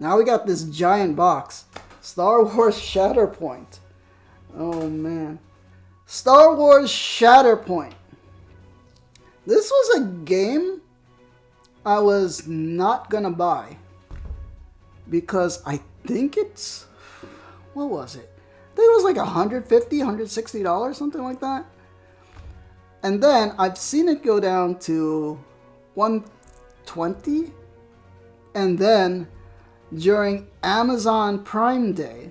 Now we got this giant box. Star Wars Shatterpoint. Oh man. Star Wars Shatterpoint. This was a game I was not gonna buy. Because I think it's... What was it? I think it was like $150, $160, something like that. And then I've seen it go down to $120. And then during Amazon Prime Day,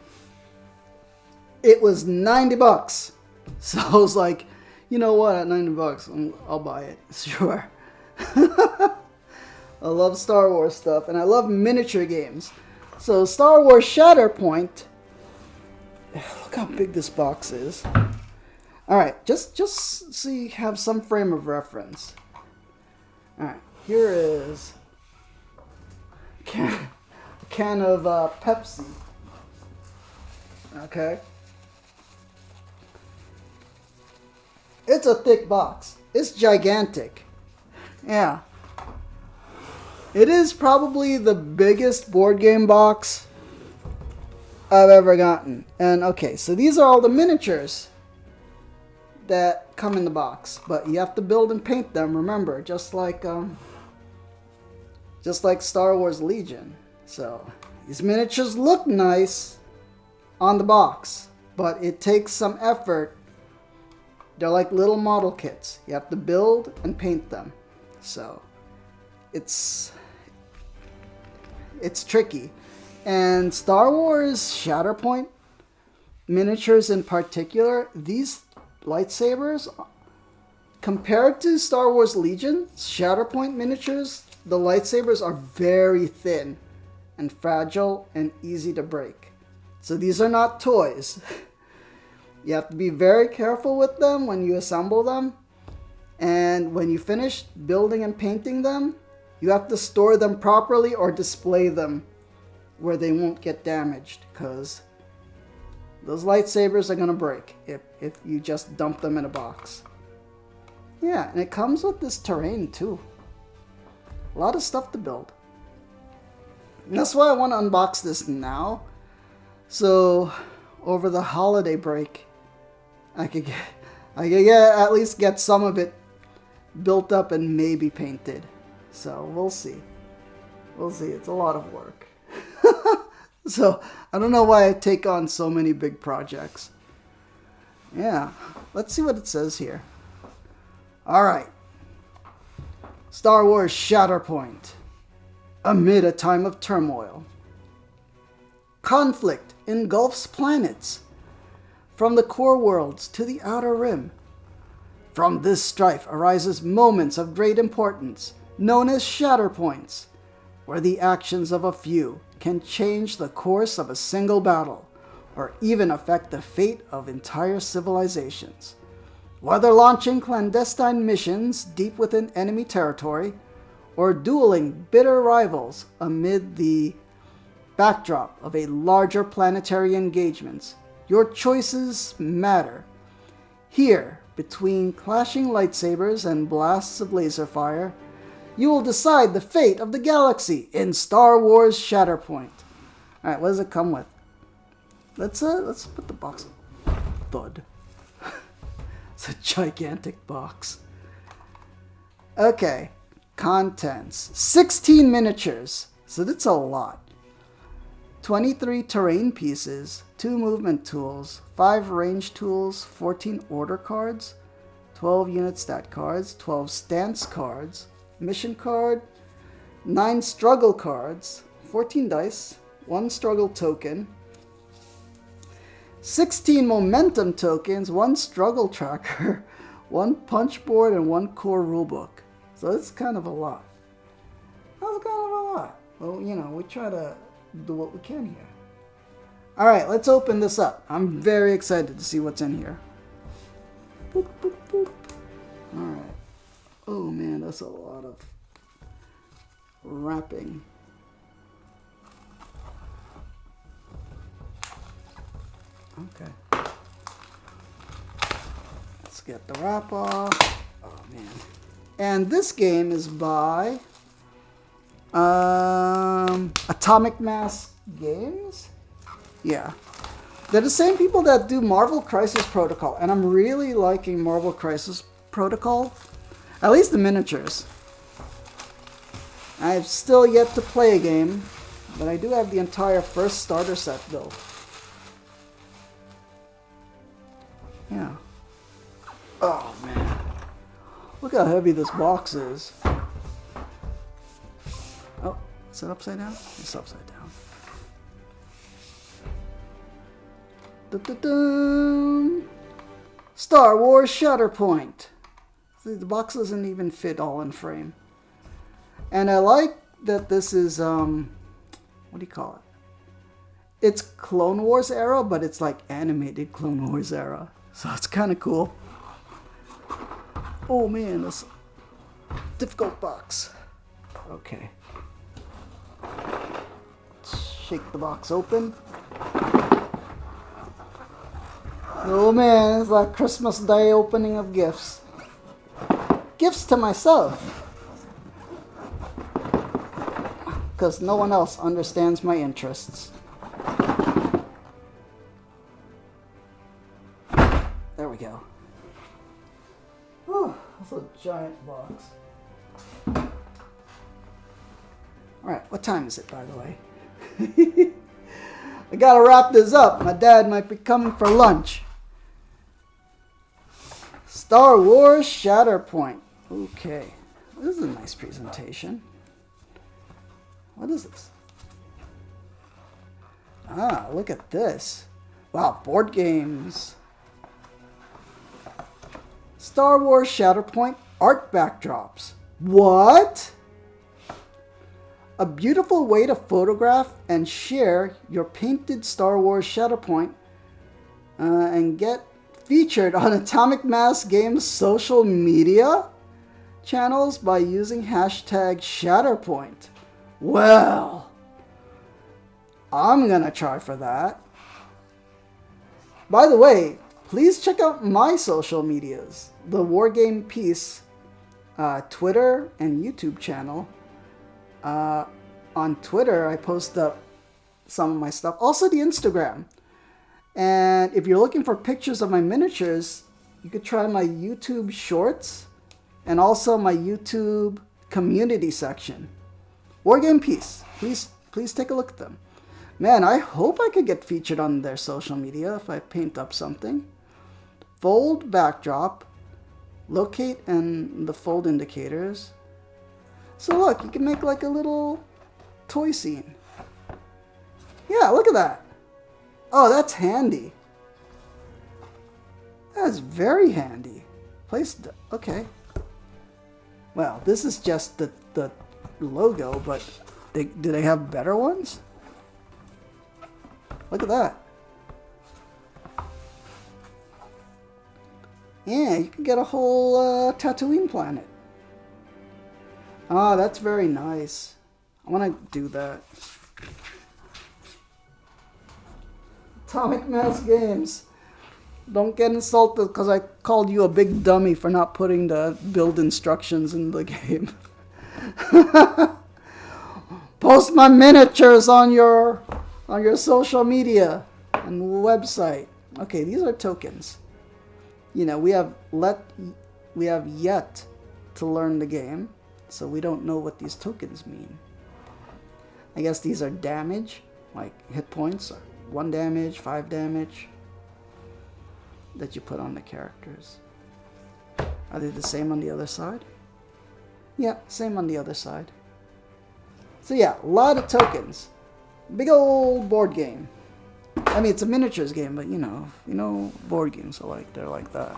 it was $90. So I was like, you know what, at $90, I'll buy it. Sure. I love Star Wars stuff, and I love miniature games. So Star Wars Shatterpoint. Look how big this box is. Alright, just so you have some frame of reference. Alright, here is a can of Pepsi. Okay. It's a thick box. It's gigantic. Yeah. It is probably the biggest board game box I've ever gotten. And okay, so these are all the miniatures that come in the box, but you have to build and paint them, remember, just like Star Wars Legion. So these miniatures look nice on the box, but it takes some effort. They're like little model kits. You have to build and paint them. So it's tricky. And Star Wars Shatterpoint miniatures in particular, these lightsabers, compared to Star Wars Legion, Shatterpoint miniatures, the lightsabers are very thin and fragile and easy to break. So these are not toys. You have to be very careful with them when you assemble them. And when you finish building and painting them, you have to store them properly or display them where they won't get damaged, because those lightsabers are going to break if you just dump them in a box. Yeah, and it comes with this terrain too. A lot of stuff to build. And that's why I want to unbox this now. So over the holiday break, I could at least get some of it built up and maybe painted. So we'll see. We'll see. It's a lot of work. So I don't know why I take on so many big projects. Yeah. Let's see what it says here. Alright. Star Wars Shatterpoint. Amid a time of turmoil. Conflict engulfs planets. From the core worlds to the outer rim. From this strife arises moments of great importance, known as Shatterpoints, where the actions of a few can change the course of a single battle, or even affect the fate of entire civilizations. Whether launching clandestine missions deep within enemy territory, or dueling bitter rivals amid the backdrop of a larger planetary engagements, your choices matter. Here, between clashing lightsabers and blasts of laser fire, you will decide the fate of the galaxy in Star Wars Shatterpoint. Alright, what does it come with? Let's put the box. Thud. It's a gigantic box. Okay. Contents. 16 miniatures. So that's a lot. 23 terrain pieces, 2 movement tools, 5 range tools, 14 order cards, 12 unit stat cards, 12 stance cards, mission card, 9 struggle cards, 14 dice, 1 struggle token, 16 momentum tokens, 1 struggle tracker, 1 punch board, and 1 core rulebook. So it's kind of a lot. That's kind of a lot. Well, you know, we try to do what we can here. Alright, let's open this up. I'm very excited to see what's in here. Boop, boop, boop. Alright. Oh man, that's a lot of wrapping. Okay. Let's get the wrap off. Oh man. And this game is by Atomic Mass Games? Yeah. They're the same people that do Marvel Crisis Protocol, and I'm really liking Marvel Crisis Protocol. At least the miniatures. I've still yet to play a game, but I do have the entire first starter set though. Yeah. Oh man. Look how heavy this box is. Oh, is it upside down? It's upside down. Dun-dun-dun. Star Wars Shatterpoint. See, the box doesn't even fit all in frame. And I like that this is, what do you call it? It's Clone Wars era, but it's like animated Clone Wars era. So it's kind of cool. Oh man, this difficult box. Okay. Let's shake the box open. Oh man, it's like Christmas Day opening of gifts. Gifts to myself. Because no one else understands my interests. There we go. Oh, that's a giant box. Alright, what time is it, by the way? I gotta wrap this up. My dad might be coming for lunch. Star Wars Shatterpoint. Okay. This is a nice presentation. What is this? Ah, look at this. Wow, board games. Star Wars Shatterpoint art backdrops. What? A beautiful way to photograph and share your painted Star Wars Shatterpoint and get featured on Atomic Mass Games social media channels by using hashtag Shatterpoint. Well, I'm gonna try for that. By the way, please check out my social medias. The Wargame Peace Twitter and YouTube channel. On Twitter, I post up some of my stuff. Also the Instagram. And if you're looking for pictures of my miniatures, you could try my YouTube shorts and also my YouTube community section. Wargame Peace. Please take a look at them. Man, I hope I could get featured on their social media if I paint up something. Fold backdrop. Locate and the fold indicators. So look, you can make like a little toy scene. Yeah, look at that. Oh, that's handy. That's very handy. Okay. Well, this is just the logo, but do they have better ones? Look at that. Yeah, you can get a whole Tatooine planet. Oh, that's very nice. I want to do that. Atomic Mass Games. Don't get insulted because I called you a big dummy for not putting the build instructions in the game. Post my miniatures on your social media and website. Okay, these are tokens. You know, we have yet to learn the game, so we don't know what these tokens mean. I guess these are damage, like hit points, 1 damage, 5 damage that you put on the characters. Are they the same on the other side? Yeah, same on the other side. So yeah, a lot of tokens. Big old board game. I mean, it's a miniatures game, but you know board games are like, they're like that.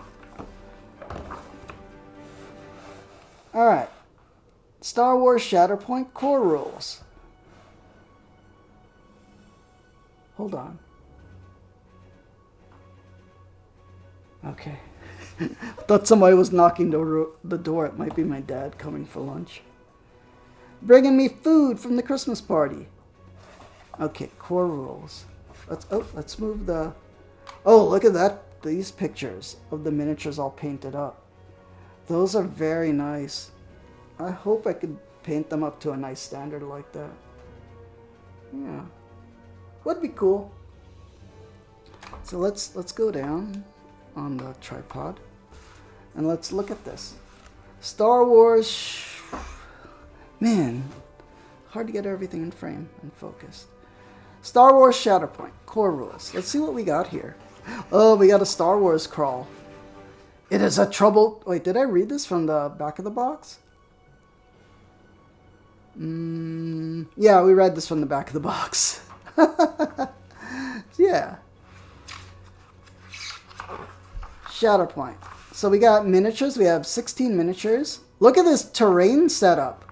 Alright. Star Wars Shatterpoint core rules. Hold on. Okay. Thought somebody was knocking the door. It might be my dad coming for lunch. Bringing me food from the Christmas party. Okay, core rules. Let's move the... Oh, look at that. These pictures of the miniatures all painted up. Those are very nice. I hope I could paint them up to a nice standard like that. Yeah, would be cool. So let's go down on the tripod and let's look at this. Star Wars. Man, hard to get everything in frame and focused. Star Wars Shatterpoint core rules. Let's see what we got here. Oh, we got a Star Wars crawl. It is a trouble. Wait, did I read this from the back of the box? Yeah, we read this from the back of the box. Yeah. Shatterpoint. So we got miniatures. We have 16 miniatures. Look at this terrain setup.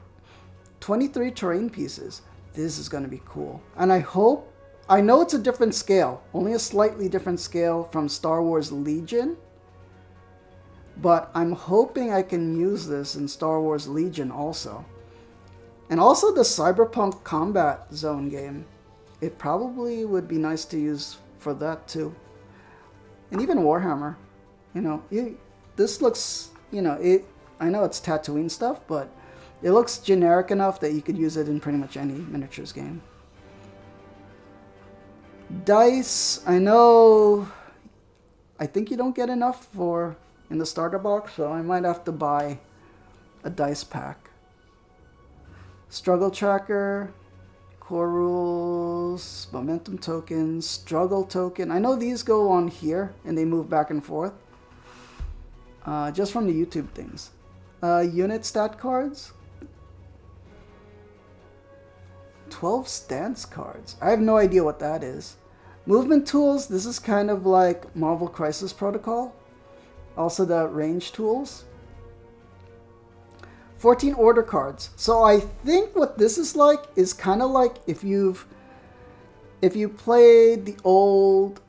23 terrain pieces. This is going to be cool. And I know it's a different scale. Only a slightly different scale from Star Wars Legion. But I'm hoping I can use this in Star Wars Legion also. And also the Cyberpunk Combat Zone game. It probably would be nice to use for that too. And even Warhammer. You know, this looks, you know, I know it's Tatooine stuff, but it looks generic enough that you could use it in pretty much any miniatures game. Dice, I know, I think you don't get enough in the starter box, so I might have to buy a dice pack. Struggle tracker, core rules, momentum tokens, struggle token. I know these go on here and they move back and forth. Just from the YouTube things. Unit stat cards. 12 stance cards. I have no idea what that is. Movement tools. This is kind of like Marvel Crisis Protocol. Also the range tools. 14 order cards. So I think what this is like is kind of like if you played the old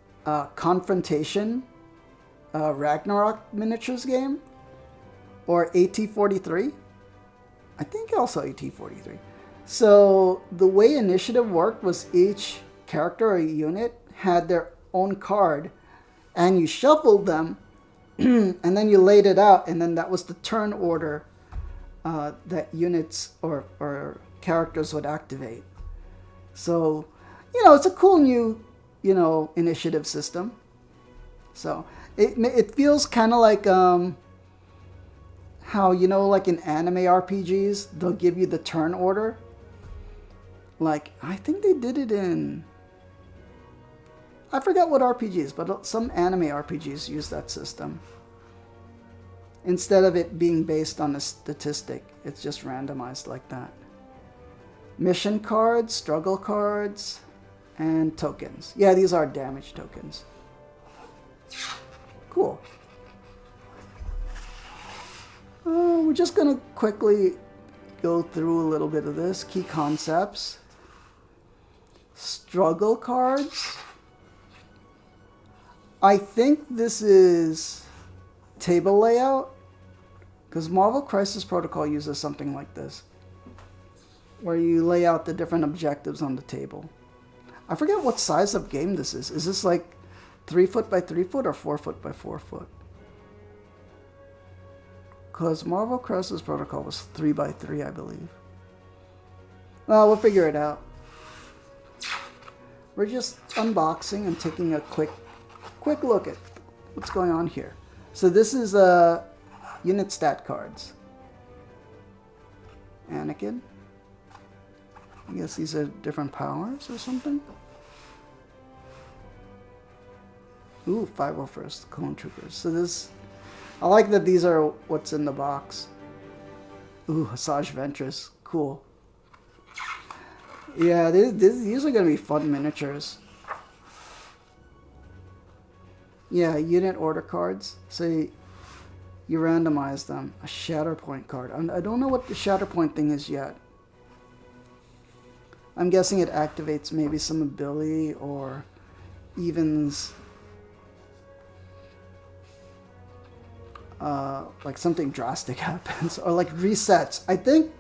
Confrontation Ragnarok miniatures game, or AT-43. I think also AT-43. So the way initiative worked was each character or unit had their own card, and you shuffled them, and then you laid it out, and then that was the turn order that units or characters would activate. So, you know, it's a cool new, you know, initiative system. So it feels kind of like how, you know, like in anime RPGs, they'll give you the turn order. Like, I think they did it in, I forgot what RPGs, but some anime RPGs use that system. Instead of it being based on a statistic, it's just randomized like that. Mission cards, struggle cards, and tokens. Yeah, these are damage tokens. Cool. We're just going to quickly go through a little bit of this. Key concepts. Struggle cards. I think this is table layout, because Marvel Crisis Protocol uses something like this, where you lay out the different objectives on the table. I forget what size of game this is. Is this like 3 foot by 3 foot or 4 foot by 4 foot? Because Marvel Crisis Protocol was 3 by 3, I believe. Well, we'll figure it out. We're just unboxing and taking a quick look at what's going on here. So this is unit stat cards. Anakin. I guess these are different powers or something. Ooh, 501st Clone Troopers. So this, I like that these are what's in the box. Ooh, Asajj Ventress. Cool. Yeah, these are going to be fun miniatures. Yeah, unit order cards. So you randomize them. A Shatterpoint card. I don't know what the Shatterpoint thing is yet. I'm guessing it activates maybe some ability or evens like something drastic happens, or like resets. I think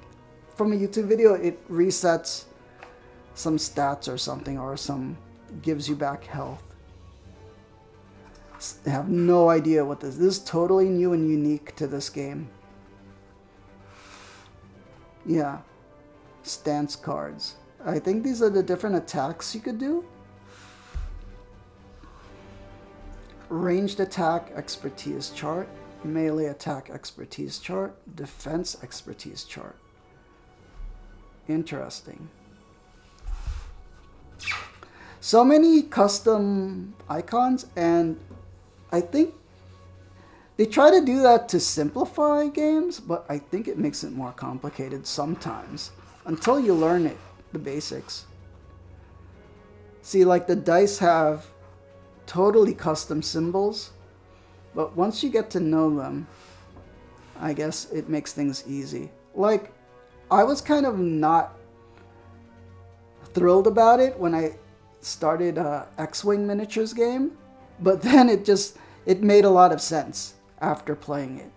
from a YouTube video it resets some stats or something, or gives you back health. I have no idea what this is. Totally new and unique to this game. Yeah, stance cards. I think these are the different attacks you could do. Ranged attack expertise chart, melee attack expertise chart, defense expertise chart. Interesting. So many custom icons, and I think they try to do that to simplify games, but I think it makes it more complicated sometimes until you learn it, the basics. See, like the dice have totally custom symbols, but once you get to know them, I guess it makes things easy. Like, I was kind of not thrilled about it when I started X-Wing miniatures game, but then it made a lot of sense after playing it.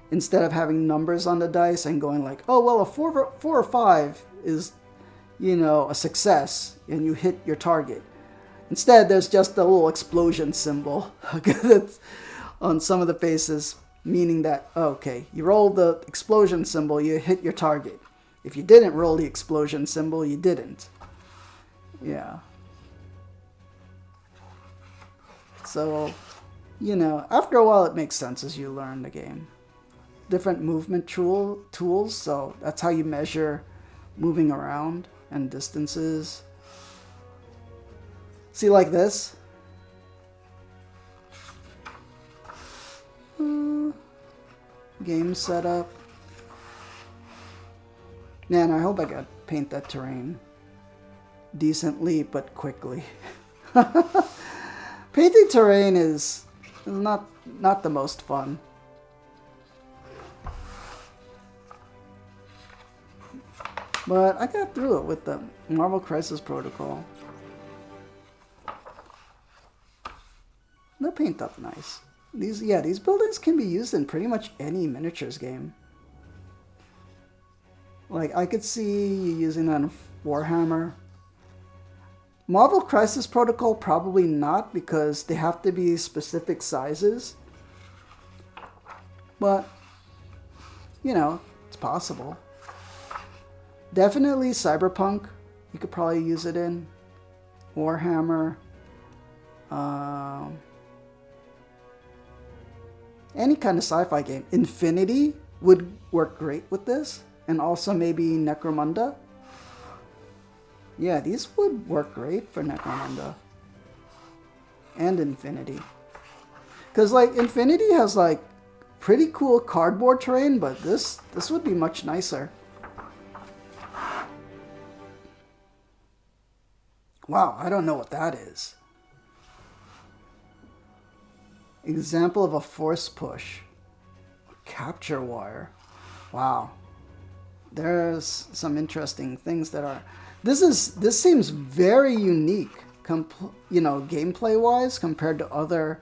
Instead of having numbers on the dice and going like, oh well, a 4 or 5 is, you know, a success and you hit your target. Instead, there's just a little explosion symbol that's on some of the faces, meaning that, okay, you rolled the explosion symbol, you hit your target. If you didn't roll the explosion symbol, you didn't. Yeah. So, you know, after a while it makes sense as you learn the game. Different movement tools, so that's how you measure moving around and distances. See, like this. Game setup. Man, I hope I got paint that terrain decently but quickly. Painting terrain is not the most fun. But I got through it with the Marvel Crisis Protocol. They'll paint up nice. These buildings can be used in pretty much any miniatures game. Like, I could see you using that in Warhammer. Marvel Crisis Protocol, probably not, because they have to be specific sizes. But, you know, it's possible. Definitely Cyberpunk, you could probably use it in. Warhammer. Any kind of sci-fi game. Infinity would work great with this. And also maybe Necromunda. Yeah, these would work great for Necromunda. And Infinity. Because, like, Infinity has, like, pretty cool cardboard terrain, but this would be much nicer. Wow, I don't know what that is. Example of a force push. Capture wire. Wow. There's some interesting things that are... This seems very unique, gameplay wise compared to other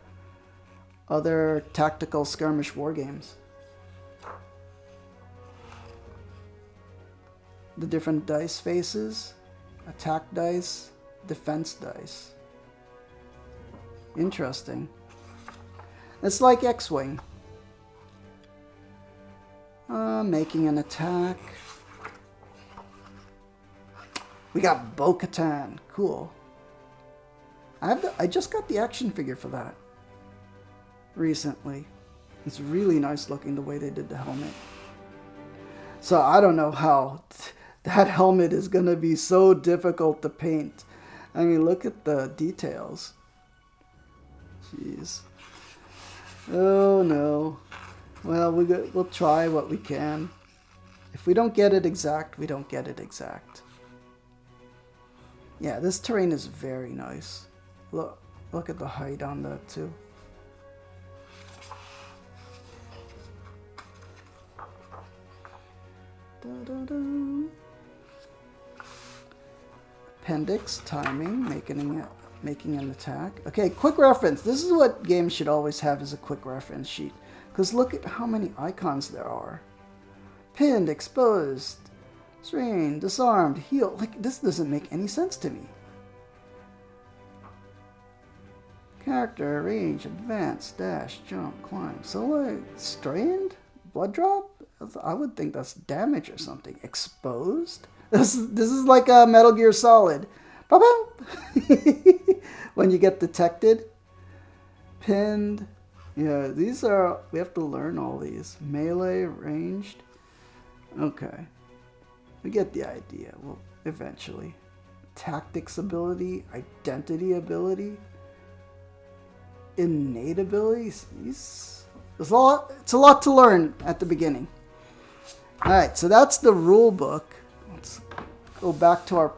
tactical skirmish war games. The different dice faces, attack dice, defense dice. Interesting. It's like X-Wing. Making an attack. We got Bo-Katan. Cool. I just got the action figure for that recently. It's really nice looking the way they did the helmet. So I don't know how that helmet is going to be so difficult to paint. I mean, look at the details. Jeez. Oh no. Well, we'll try what we can. If we don't get it exact, we don't get it exact. Yeah, this terrain is very nice. Look at the height on that too. Appendix, timing, making an attack. Okay, quick reference. This is what games should always have, as a quick reference sheet. Because look at how many icons there are. Pinned, exposed, strained, disarmed, healed. Like, this doesn't make any sense to me. Character, range, advance, dash, jump, climb. So like, strained? Blood drop? I would think that's damage or something. Exposed? This is like a Metal Gear Solid. When you get detected. Pinned. Yeah, these are... We have to learn all these. Melee, ranged. Okay. We get the idea. Well, eventually. Tactics ability. Identity ability. Innate abilities. It's a lot to learn at the beginning. Alright, so that's the rule book. Let's go back to our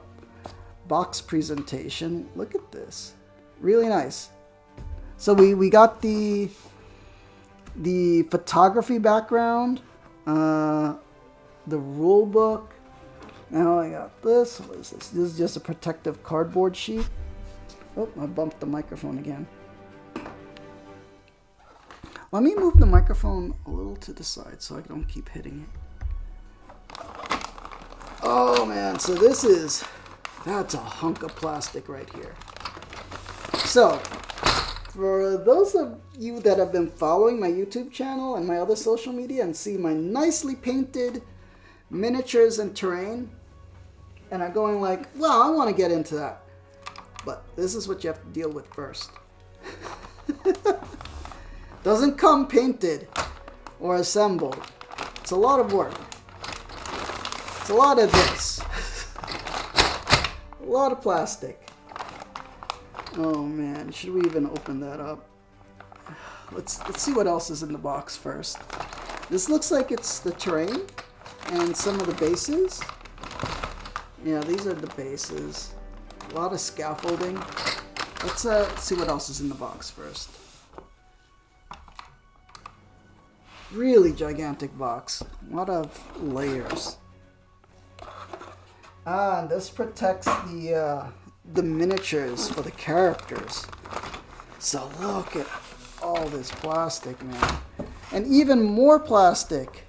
box presentation. Look at this. Really nice. So we got the photography background, the rule book. Now I got this. What is this? This is just a protective cardboard sheet. Oh, I bumped the microphone again. Let me move the microphone a little to the side so I don't keep hitting it. Oh man, so that's a hunk of plastic right here. So, for those of you that have been following my YouTube channel and my other social media and see my nicely painted miniatures and terrain, and are going like, well, I want to get into that. But this is what you have to deal with first. Doesn't come painted or assembled. It's a lot of work. It's a lot of this. A lot of plastic. Oh man, should we even open that up? Let's see what else is in the box first. This looks like it's the terrain and some of the bases. Yeah, these are the bases. A lot of scaffolding. Let's see what else is in the box first. Really gigantic box. A lot of layers. And this protects the miniatures for the characters. So look at all this plastic, man. And even more plastic.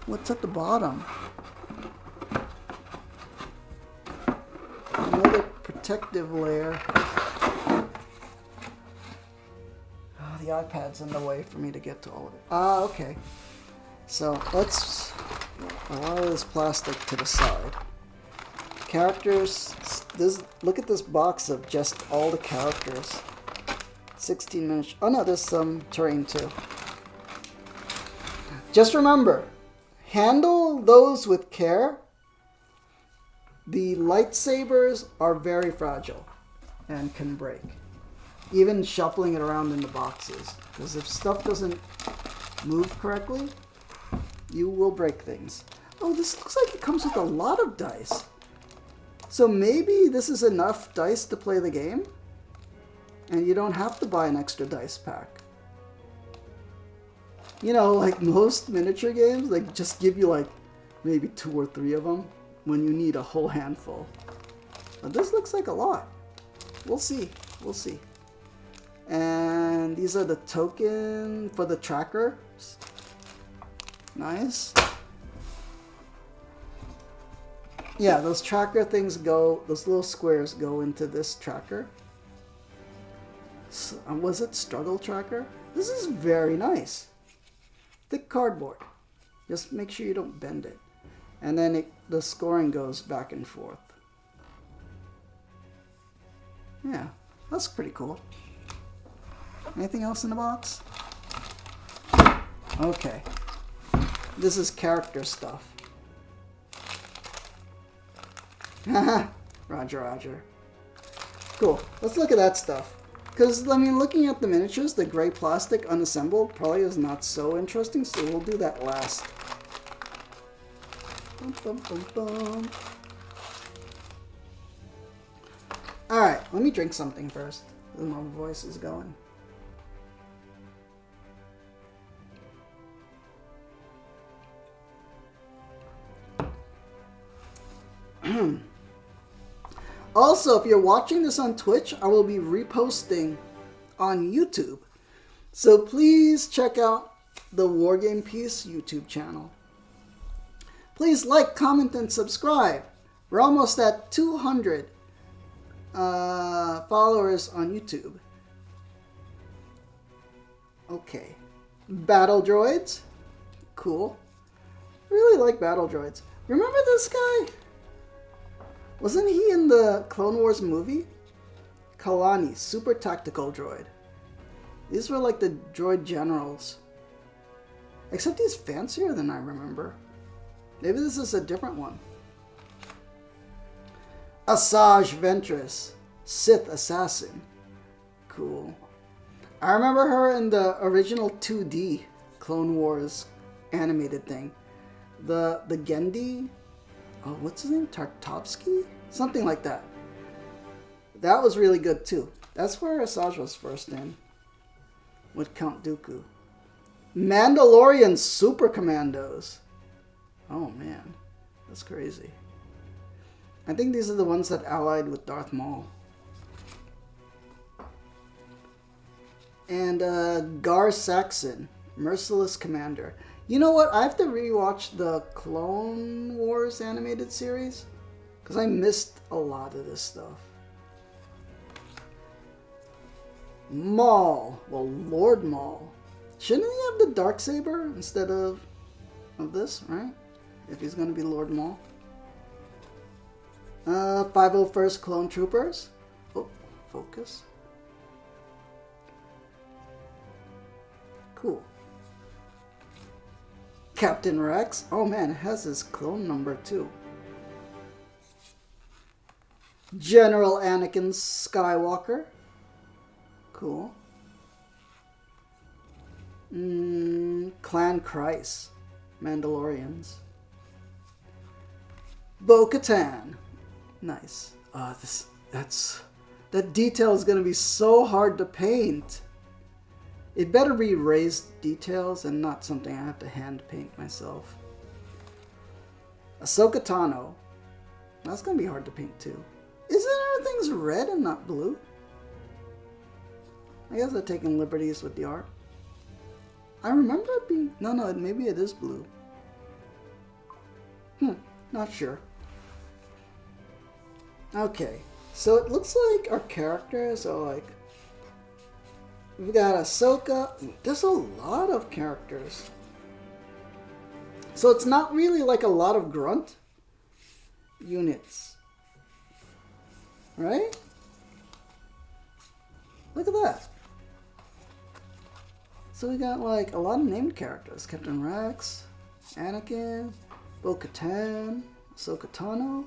What's at the bottom? Another protective layer. Oh, the iPad's in the way for me to get to all of it. Ah, okay. So let's a lot of this plastic to the side. Characters. Look at this box of just all the characters. 16 minutes. Oh no, there's some terrain too. Just remember, handle those with care. The lightsabers are very fragile and can break. Even shuffling it around in the boxes. Because if stuff doesn't move correctly, you will break things. Oh, this looks like it comes with a lot of dice. So maybe this is enough dice to play the game? And you don't have to buy an extra dice pack. You know, like most miniature games, they just give you like maybe 2 or 3 of them when you need a whole handful. But this looks like a lot. We'll see. We'll see. And these are the token for the trackers. Nice. Yeah, those tracker things go, those little squares go into this tracker. So, was it struggle tracker? This is very nice. Thick cardboard. Just make sure you don't bend it. And then the scoring goes back and forth. Yeah, that's pretty cool. Anything else in the box? Okay. This is character stuff. Roger, roger. Cool. Let's look at that stuff. Because, I mean, looking at the miniatures, the gray plastic unassembled probably is not so interesting, so we'll do that last. Bum, bum, bum, bum. Alright, let me drink something first. My voice is going. Also, if you're watching this on Twitch, I will be reposting on YouTube. So please check out the Wargame Peace YouTube channel. Please like, comment, and subscribe. We're almost at 200 followers on YouTube. Okay. Battle droids. Cool. Really like battle droids. Remember this guy? Wasn't he in the Clone Wars movie? Kalani, super tactical droid. These were like the droid generals. Except he's fancier than I remember. Maybe this is a different one. Asajj Ventress, Sith assassin. Cool. I remember her in the original 2D Clone Wars animated thing. The Gendy, oh, what's his name? Tartovsky? Something like that. That was really good too. That's where Asajj was first in. With Count Dooku. Mandalorian Super Commandos. Oh man, that's crazy. I think these are the ones that allied with Darth Maul. And Gar Saxon, Merciless Commander. You know what? I have to rewatch the Clone Wars animated series because I missed a lot of this stuff. Maul. Well, Lord Maul. Shouldn't he have the Darksaber instead of this, right? If he's going to be Lord Maul. 501st Clone Troopers. Oh, focus. Cool. Captain Rex. Oh man, it has his clone number too. General Anakin Skywalker. Cool. Clan Kryze. Mandalorians. Bo-Katan. Nice. That detail is going to be so hard to paint. It better be raised details and not something I have to hand paint myself. Ahsoka Tano. That's going to be hard to paint too. Isn't everything's red and not blue? I guess they're taking liberties with the art. I remember it being... No, maybe it is blue. Not sure. Okay, so it looks like our characters are like... We've got Ahsoka. There's a lot of characters. So it's not really like a lot of grunt units. Right? Look at that. So we got like a lot of named characters. Captain Rex, Anakin, Bo-Katan, Ahsoka Tano.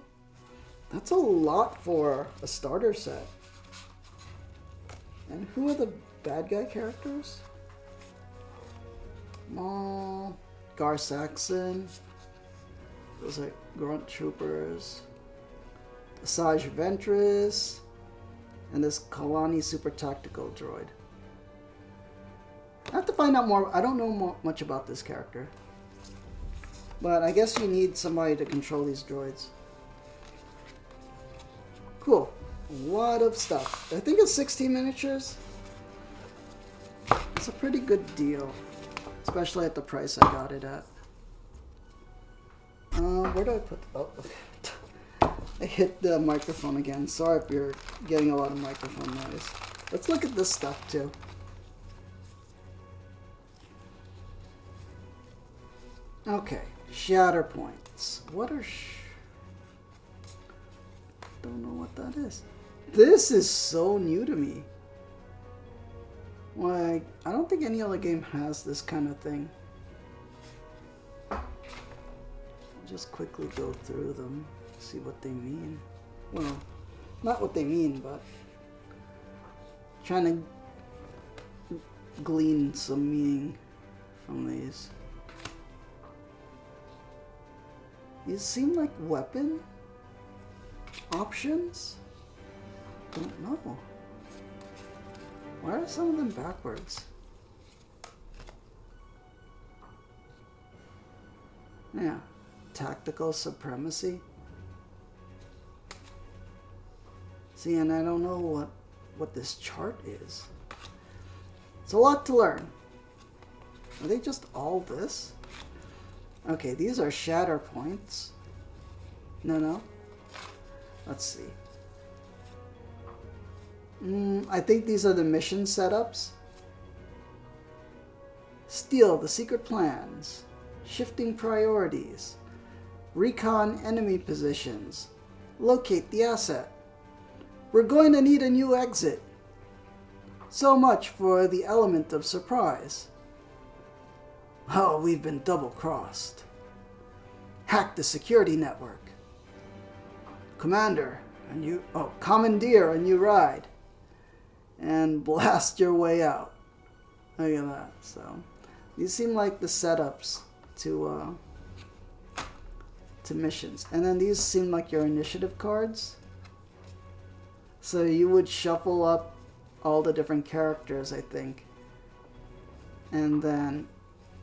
That's a lot for a starter set. And who are the bad guy characters? Maul, Gar Saxon. Those are grunt troopers. Asajj Ventress. And this Kalani super tactical droid. I have to find out more. I don't know much about this character. But I guess you need somebody to control these droids. Cool. A lot of stuff. I think it's 16 miniatures. It's a pretty good deal. Especially at the price I got it at. Where do I put... Oh, okay. I hit the microphone again. Sorry if you're getting a lot of microphone noise. Let's look at this stuff too. Okay. Shatterpoints. What are... Don't know what that is. This is so new to me. Like, I don't think any other game has this kind of thing. I'll just quickly go through them, see what they mean. Well, not what they mean, but trying to glean some meaning from these. These seem like weapon options? Don't know. Why are some of them backwards? Yeah. Tactical supremacy. See, and I don't know what this chart is. It's a lot to learn. Are they just all this? Okay, these are Shatterpoints. No. Let's see. I think these are the mission setups. Steal the secret plans. Shifting priorities. Recon enemy positions. Locate the asset. We're going to need a new exit. So much for the element of surprise. Oh, we've been double-crossed. Hack the security network. Commander, commandeer a new ride. And blast your way out. Look at that. So, these seem like the setups to missions. And then these seem like your initiative cards. So you would shuffle up all the different characters, I think. And then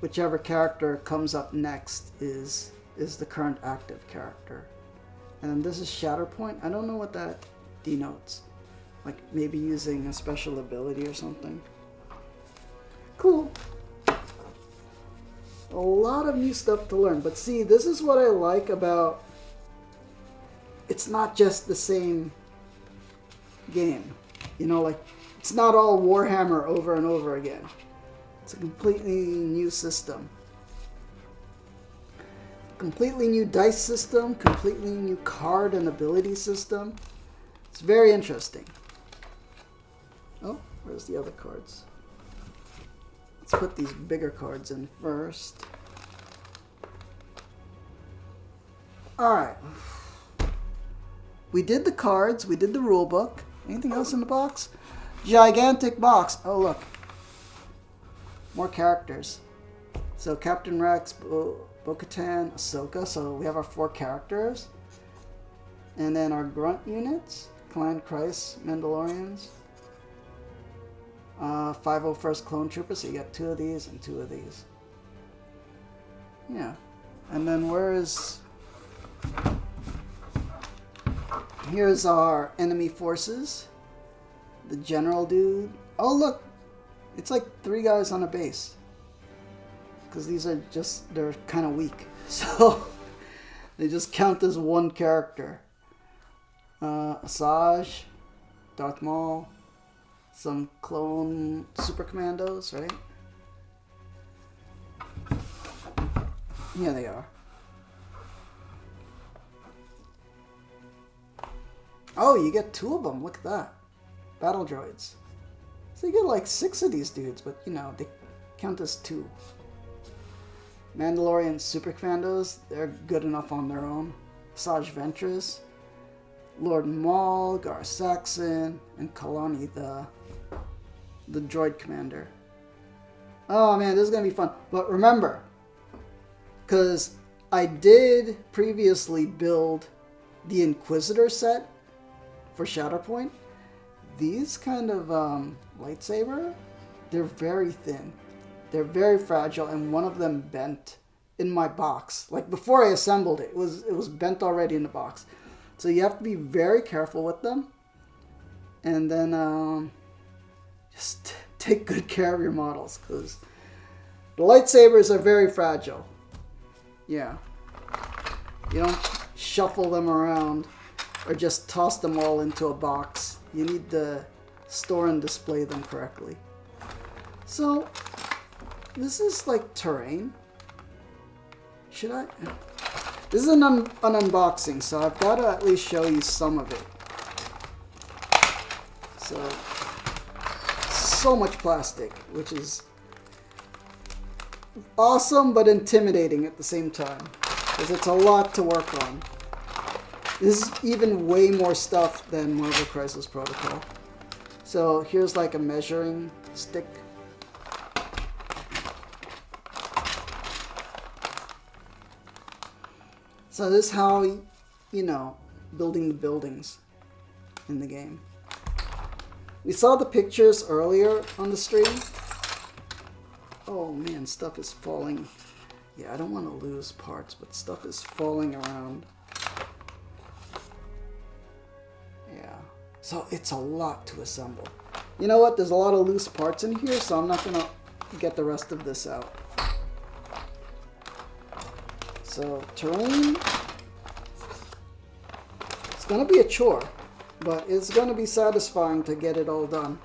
whichever character comes up next is the current active character. And this is Shatterpoint. I don't know what that denotes. Like maybe using a special ability or something. Cool. A lot of new stuff to learn. But see, this is what I like about... It's not just the same game. You know, like, it's not all Warhammer over and over again. It's a completely new system. Completely new dice system, completely new card and ability system. It's very interesting. Oh, where's the other cards? Let's put these bigger cards in first. Alright. We did the cards, we did the rule book. Anything else in the box? Gigantic box. Oh, look. More characters. So Captain Rex, Bo-Katan, Ahsoka. So we have our 4 characters. And then our grunt units. Clan Christ, Mandalorians. 501st Clone Trooper. So you got 2 of these and 2 of these. Yeah. And then here's our enemy forces. The general dude. Oh, look. It's like 3 guys on a base. Because these are they're kind of weak. So, they just count as 1 character. Asajj, Darth Maul, some clone super commandos, right? Yeah, they are. Oh, you get 2 of them. Look at that. Battle droids. So you get like 6 of these dudes, but you know, they count as 2. Mandalorian super commandos, they're good enough on their own. Asajj Ventress, Lord Maul, Gar Saxon, and Kalani, the droid commander. Oh man, this is gonna be fun. But remember, because I did previously build the Inquisitor set for Shatterpoint. These kind of lightsaber, they're very thin. They're very fragile, and one of them bent in my box. Like before I assembled it, it was bent already in the box. So you have to be very careful with them. And then just take good care of your models, because the lightsabers are very fragile. Yeah. You don't shuffle them around or just toss them all into a box. You need to store and display them correctly. So, this is like terrain. Should I? This is an unboxing, so I've got to at least show you some of it. So much plastic, which is awesome but intimidating at the same time, because it's a lot to work on. This is even way more stuff than Marvel Crisis Protocol. So here's like a measuring stick. So this is how, you know, building the buildings in the game. We saw the pictures earlier on the stream. Oh man, stuff is falling. Yeah, I don't want to lose parts, but stuff is falling around. Yeah, so it's a lot to assemble. You know what? There's a lot of loose parts in here, so I'm not going to get the rest of this out. So, terrain. It's going to be a chore, but it's going to be satisfying to get it all done.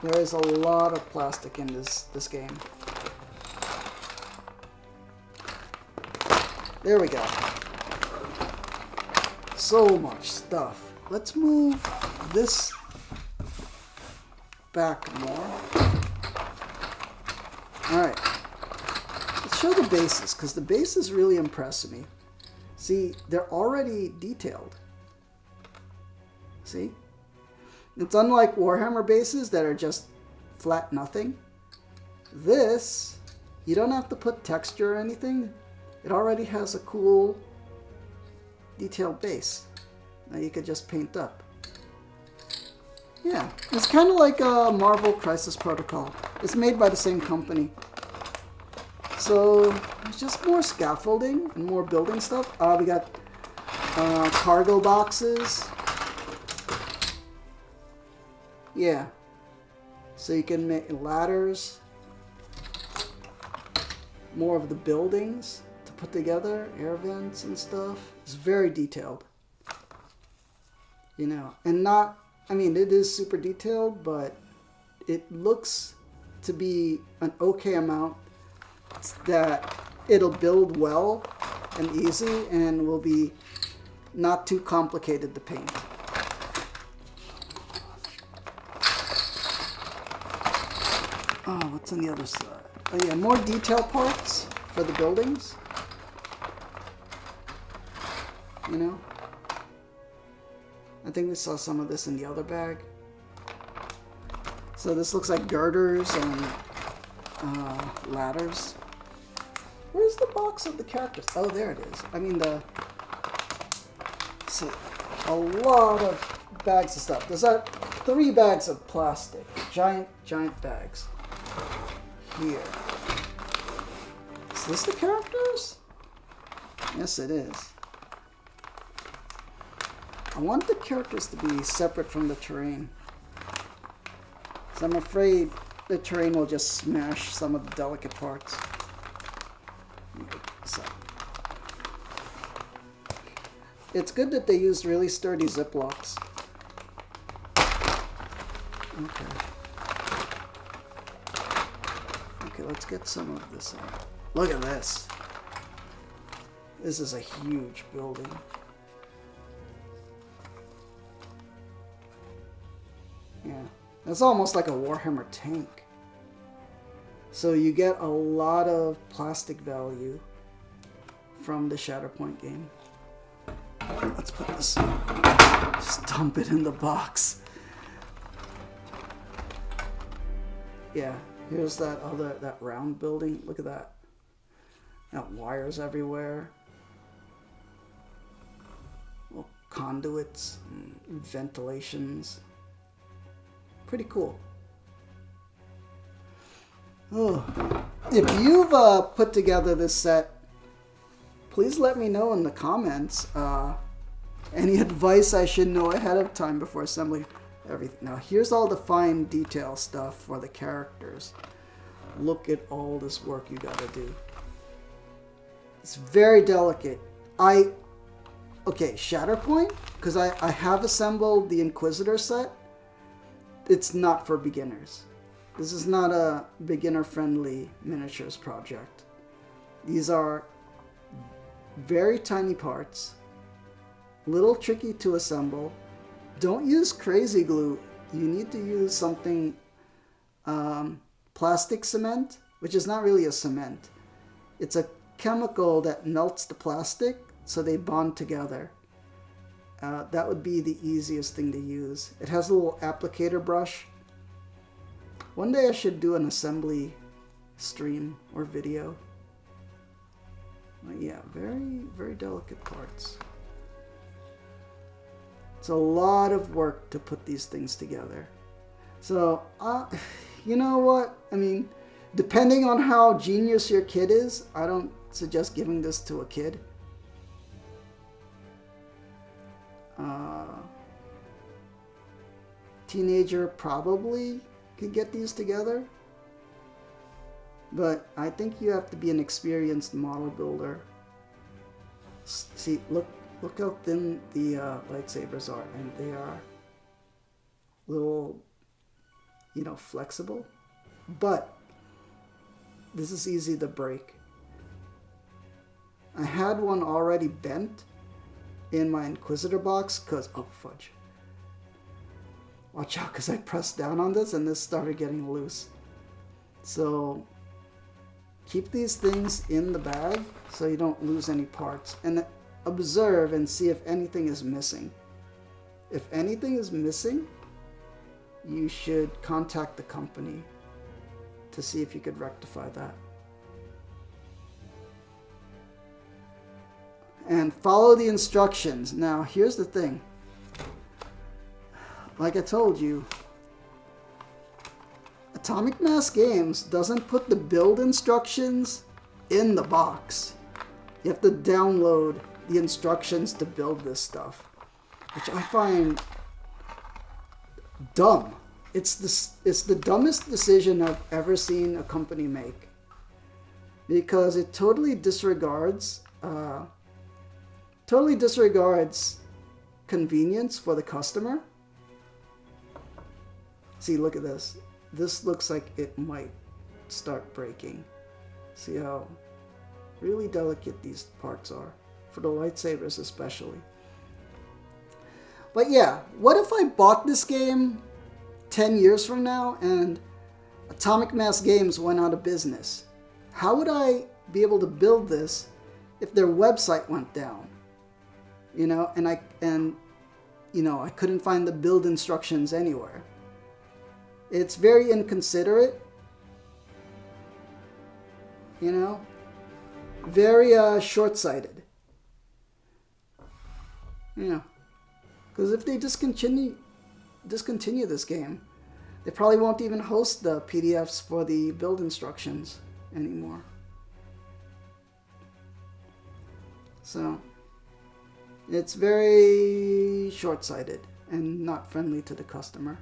There is a lot of plastic in this game. There we go. So much stuff. Let's move this back more. Alright. Let's show the bases, because the bases really impress me. See, they're already detailed. See? It's unlike Warhammer bases that are just flat nothing. This, you don't have to put texture or anything. It already has a cool detailed base that you could just paint up. Yeah, it's kind of like a Marvel Crisis Protocol. It's made by the same company. So there's just more scaffolding and more building stuff. We got cargo boxes. Yeah, so you can make ladders. More of the buildings to put together, air vents and stuff. It's very detailed. You know, and not, I mean, it is super detailed, but it looks to be an okay amount that it'll build well and easy and will be not too complicated to paint. Oh, what's on the other side? Oh yeah, more detail parts for the buildings. You know? I think we saw some of this in the other bag. So this looks like girders and ladders. Where's the box of the characters? Oh, there it is. I mean the... See, a lot of bags of stuff. There's 3 bags of plastic. Giant bags. Here. Is this the characters? Yes, it is. I want the characters to be separate from the terrain. So I'm afraid the terrain will just smash some of the delicate parts. So. It's good that they used really sturdy Ziplocs. Okay. Okay, let's get some of this out. Look at this. This is a huge building. Yeah, it's almost like a Warhammer tank. So you get a lot of plastic value from the Shatterpoint game. Let's put this, just dump it in the box. Yeah, here's that round building. Look at that. Got wires everywhere. Little conduits, and ventilations. Pretty cool. Oh, if you've put together this set, please let me know in the comments. Any advice I should know ahead of time before assembling everything. Now here's all the fine detail stuff for the characters. Look at all this work you gotta do. It's very delicate. Okay, Shatterpoint, because I have assembled the Inquisitor set. It's not for beginners. This is not a beginner-friendly miniatures project. These are very tiny parts, little tricky to assemble. Don't use crazy glue. You need to use something, plastic cement, which is not really a cement. It's a chemical that melts the plastic so they bond together. That would be the easiest thing to use. It has a little applicator brush. One day I should do an assembly stream or video. But yeah, very, very delicate parts. It's a lot of work to put these things together. So, you know what? I mean, depending on how genius your kid is, I don't suggest giving this to a kid. Teenager probably could get these together, but I think you have to be an experienced model builder. See, look how thin the lightsabers are, and they are little you know, flexible. But this is easy to break. I had one already bent in my Inquisitor box because, oh fudge. Watch out, because I pressed down on this and this started getting loose. So keep these things in the bag so you don't lose any parts. And observe and see if anything is missing. If anything is missing, you should contact the company to see if you could rectify that. And follow the instructions. Now, here's the thing. Like I told you, Atomic Mass Games doesn't put the build instructions in the box. You have to download the instructions to build this stuff, which I find dumb. It's the dumbest decision I've ever seen a company make, because it totally disregards convenience for the customer. See, look at this. This looks like it might start breaking. See how really delicate these parts are, for the lightsabers especially. But yeah, what if I bought this game 10 years from now and Atomic Mass Games went out of business? How would I be able to build this if their website went down? You know, and I couldn't find the build instructions anywhere. It's very inconsiderate, you know, very short-sighted. Yeah, because if they discontinue this game, they probably won't even host the PDFs for the build instructions anymore. So it's very short-sighted and not friendly to the customer.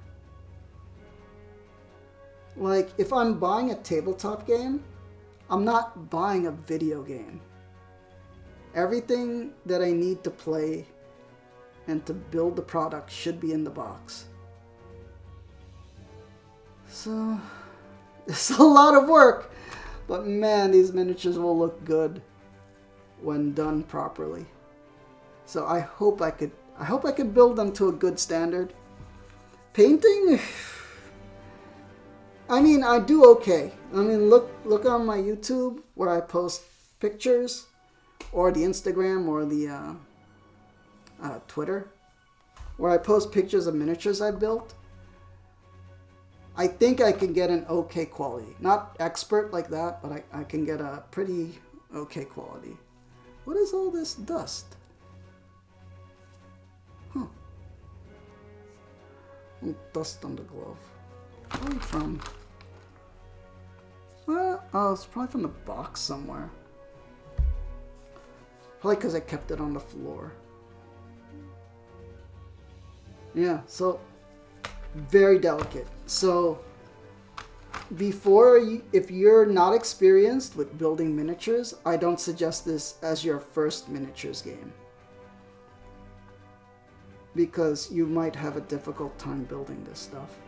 Like, if I'm buying a tabletop game, I'm not buying a video game. Everything that I need to play and to build the product should be in the box. So, it's a lot of work, but man, these miniatures will look good when done properly. So I hope I could build them to a good standard. Painting, I mean, I do okay. I mean, look on my YouTube where I post pictures, or the Instagram, or the Twitter, where I post pictures of miniatures I built. I think I can get an okay quality. Not expert like that, but I can get a pretty okay quality. What is all this dust? Huh. Dust on the glove. Probably from... oh, it's probably from the box somewhere. Probably because I kept it on the floor. Yeah, so very delicate. So if you're not experienced with building miniatures, I don't suggest this as your first miniatures game, because you might have a difficult time building this stuff.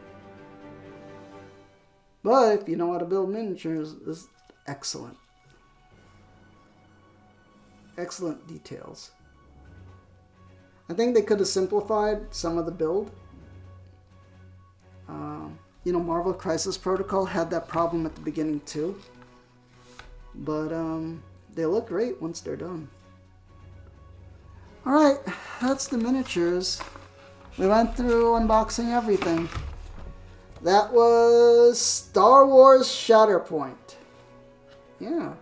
But if you know how to build miniatures, this is excellent. Excellent details. I think they could have simplified some of the build. You know, Marvel Crisis Protocol had that problem at the beginning too. But they look great once they're done. Alright, that's the miniatures. We went through unboxing everything. That was Star Wars Shatterpoint. Yeah.